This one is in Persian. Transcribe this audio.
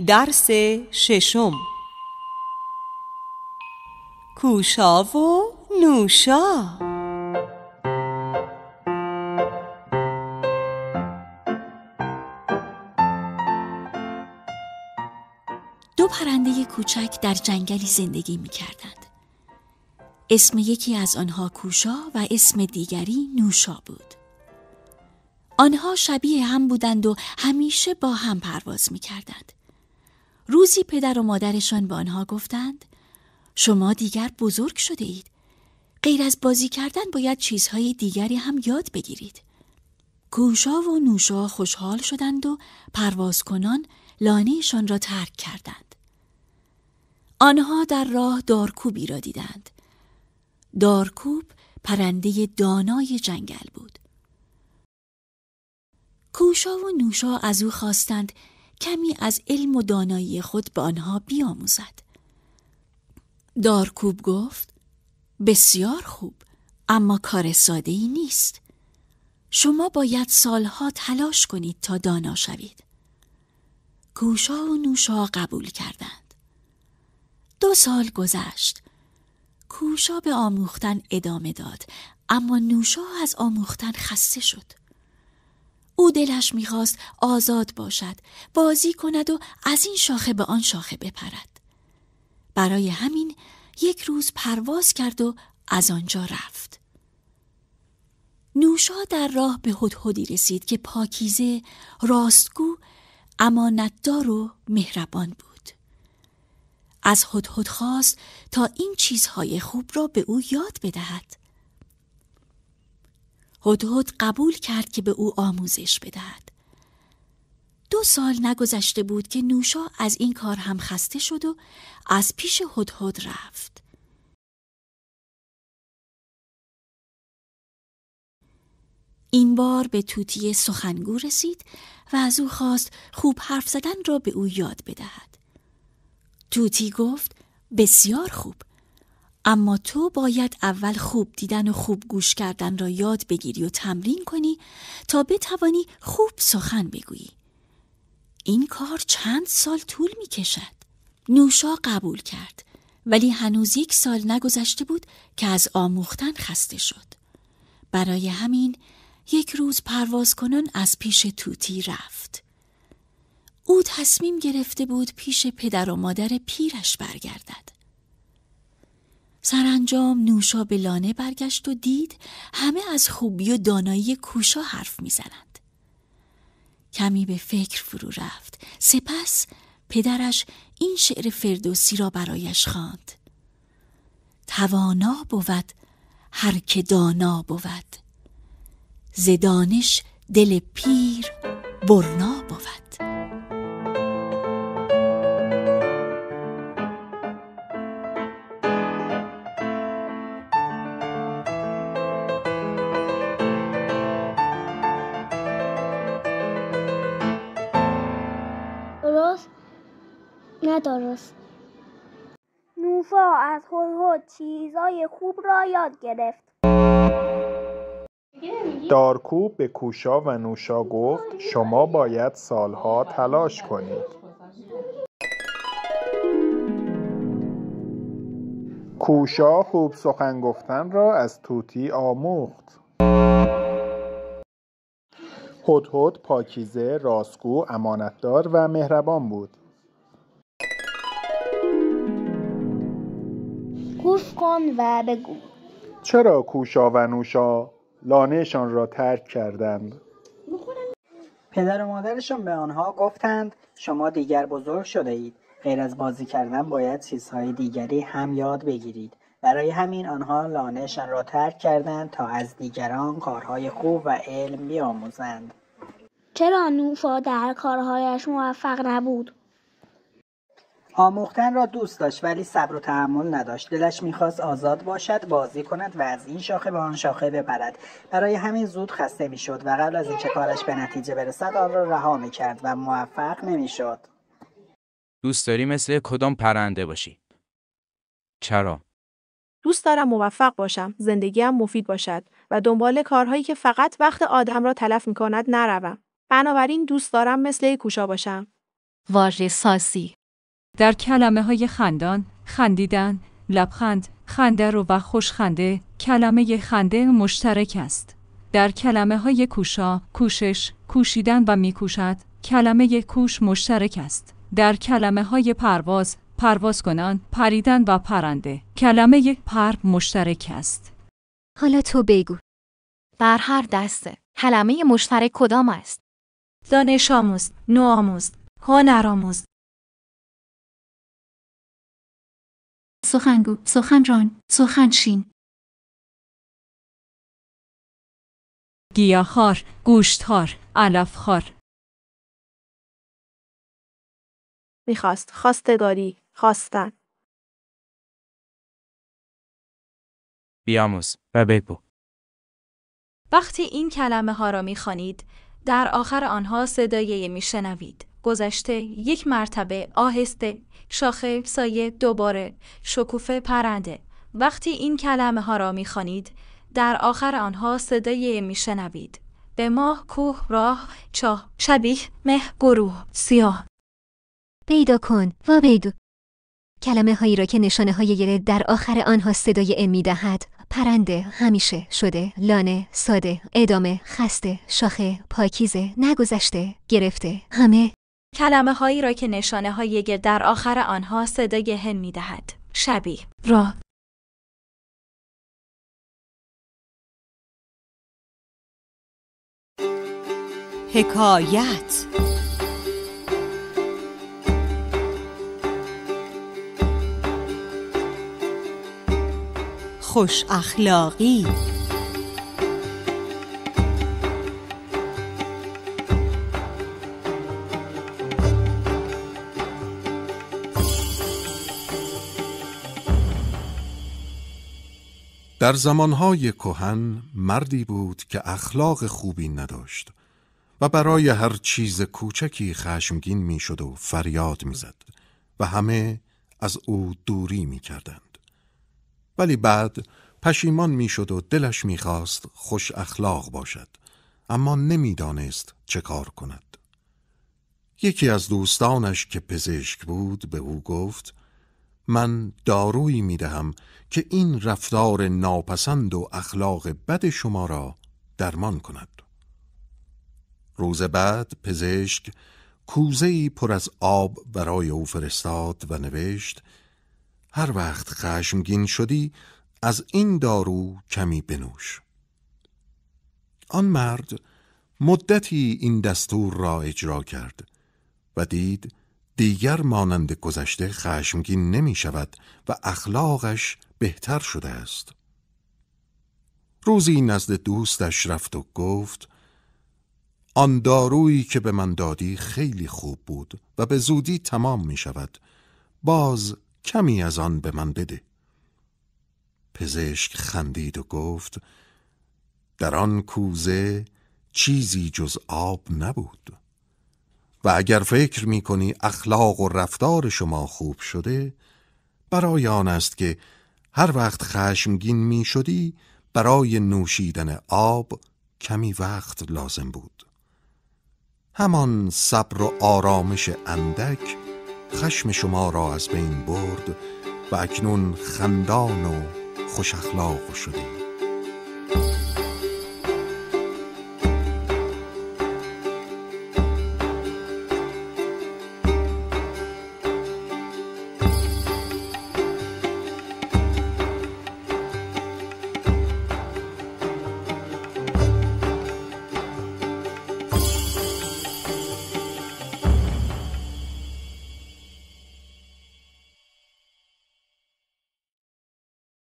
درس ششم. کوشا و نوشا. دو پرنده کوچک در جنگلی زندگی می کردند. اسم یکی از آنها کوشا و اسم دیگری نوشا بود. آنها شبیه هم بودند و همیشه با هم پرواز می کردند. روزی پدر و مادرشان به آنها گفتند شما دیگر بزرگ شده اید. غیر از بازی کردن باید چیزهای دیگری هم یاد بگیرید. کوشا و نوشا خوشحال شدند و پرواز کنان لانه‌شان را ترک کردند. آنها در راه دارکوبی را دیدند. دارکوب پرنده دانای جنگل بود. کوشا و نوشا از او خواستند کمی از علم و دانایی خود به آنها بیاموزد. دارکوب گفت بسیار خوب، اما کار ساده‌ای نیست. شما باید سالها تلاش کنید تا دانا شوید. کوشا و نوشا قبول کردند. 2 سال گذشت. کوشا به آموختن ادامه داد، اما نوشا از آموختن خسته شد. او دلش می‌خواست آزاد باشد، بازی کند و از این شاخه به آن شاخه بپرد. برای همین یک روز پرواز کرد و از آنجا رفت. نوشا در راه به هدهدی رسید که پاکیزه، راستگو، امانتدار و مهربان بود. از هدهد خواست تا این چیزهای خوب را به او یاد بدهد. هدهد قبول کرد که به او آموزش بدهد. 2 سال نگذشته بود که نوشا از این کار هم خسته شد و از پیش هدهد رفت. این بار به طوطی سخنگو رسید و از او خواست خوب حرف زدن را به او یاد بدهد. طوطی گفت بسیار خوب، اما تو باید اول خوب دیدن و خوب گوش کردن را یاد بگیری و تمرین کنی تا بتوانی خوب سخن بگویی. این کار چند سال طول می کشد. نوشا قبول کرد، ولی هنوز 1 سال نگذشته بود که از آموختن خسته شد. برای همین یک روز پرواز کنان از پیش طوطی رفت. او تصمیم گرفته بود پیش پدر و مادر پیرش برگردد. سرانجام نوشا به لانه برگشت و دید همه از خوبی و دانایی کوشا حرف می‌زنند. کمی به فکر فرو رفت. سپس پدرش این شعر فردوسی را برایش خواند. توانا بود هر که دانا بود، ز دانش دل پیر برنا بود. درست نه درست. نوشا از هدهد چیزای خوب را یاد گرفت. دارکوب به کوشا و نوشا گفت شما باید سالها تلاش کنید. کوشا خوب سخن گفتن را از طوطی آموخت. هدهد پاکیزه، راستگو، امانتدار و مهربان بود. گوش کن و بگو. چرا کوشا و نوشا لانه‌شان را ترک کردند؟ پدر و مادرشان به آنها گفتند شما دیگر بزرگ شده اید. غیر از بازی کردن باید چیزهای دیگری هم یاد بگیرید. برای همین آنها لانه‌شان را ترک کردند تا از دیگران کارهای خوب و علم بیاموزند. چرا نوشا در کارهایش موفق نبود؟ آموختن را دوست داشت ولی صبر و تحمل نداشت. دلش می‌خواست آزاد باشد، بازی کند و از این شاخه به آن شاخه بپرد. برای همین زود خسته می‌شد و قبل از اینکه کارش به نتیجه برسد آن را رها می‌کرد و موفق نمی‌شد. دوست داری مثل کدام پرنده باشی؟ چرا؟ دوست دارم موفق باشم، زندگیم مفید باشد و دنبال کارهایی که فقط وقت آدم را تلف می‌کند نروم. بنابراین دوست دارم مثل کوشا باشم. واژه سازی. در کلمه‌های خندان، خندیدن، لبخند، خنده رو و خوشخنده، کلمه خنده مشترک است. در کلمه‌های کوشا، کوشش، کوشیدن و میکوشد، کلمه کوش مشترک است. در کلمه‌های پرواز، پرواز کنان، پریدن و پرنده، کلمه پر مشترک است. حالا تو بگو. در هر دسته کلمه مشترک کدام است؟ دانش آموز، نوآموز، هنرآموز. سخنگو، سخنران، سخنشین. گیاهخوار، گوشتخوار، علفخوار. میخواست، خواستگاری، خواستن. بیاموز و بگو. وقتی این کلمه ها را میخوانید، در آخر آنها صدایی میشنوید. گذشته، یک مرتبه، آهسته، شاخه، سایه، دوباره، شکوفه، پرنده. وقتی این کلمه ها را میخوانید، در آخر آنها صدایی میشنوید. به ماه، کوه، راه، چاه، شبیه، مه، گروه، سیاه. پیدا کن و بگو. کلمه هایی را که نشانه های گره در آخر آنها صدای ام می دهد. پرنده، همیشه، شده، لانه، ساده، ادامه، خسته، شاخه، پاکیزه، نگذشته، گرفته، همه. کلمه هایی را که نشانه های گره در آخر آنها صدای هن می دهد. شبیه، راه. حکایت. خوش اخلاقی. در زمانهای کهن مردی بود که اخلاق خوبی نداشت و برای هر چیز کوچکی خشمگین میشد و فریاد میزد و همه از او دوری میکردند. ولی بعد پشیمان میشد و دلش میخواست خوش اخلاق باشد، اما نمیدانست چه کار کند. یکی از دوستانش که پزشک بود به او گفت: من دارویی میدهم که این رفتار ناپسند و اخلاق بد شما را درمان کند. روز بعد پزشک کوزه‌ای پر از آب برای او فرستاد و نوشت: هر وقت خشمگین شدی از این دارو کمی بنوش. آن مرد مدتی این دستور را اجرا کرد و دید دیگر مانند گذشته خشمگین نمی شود و اخلاقش بهتر شده است. روزی نزد دوستش رفت و گفت: آن دارویی که به من دادی خیلی خوب بود و به زودی تمام می شود. باز کمی از آن به من بده. پزشک خندید و گفت: در آن کوزه چیزی جز آب نبود و اگر فکر می کنی اخلاق و رفتار شما خوب شده، برای آن است که هر وقت خشمگین می شدی برای نوشیدن آب کمی وقت لازم بود. همان صبر و آرامش اندک خشم شما را از بین برد و اکنون خندان و خوش اخلاق شدید.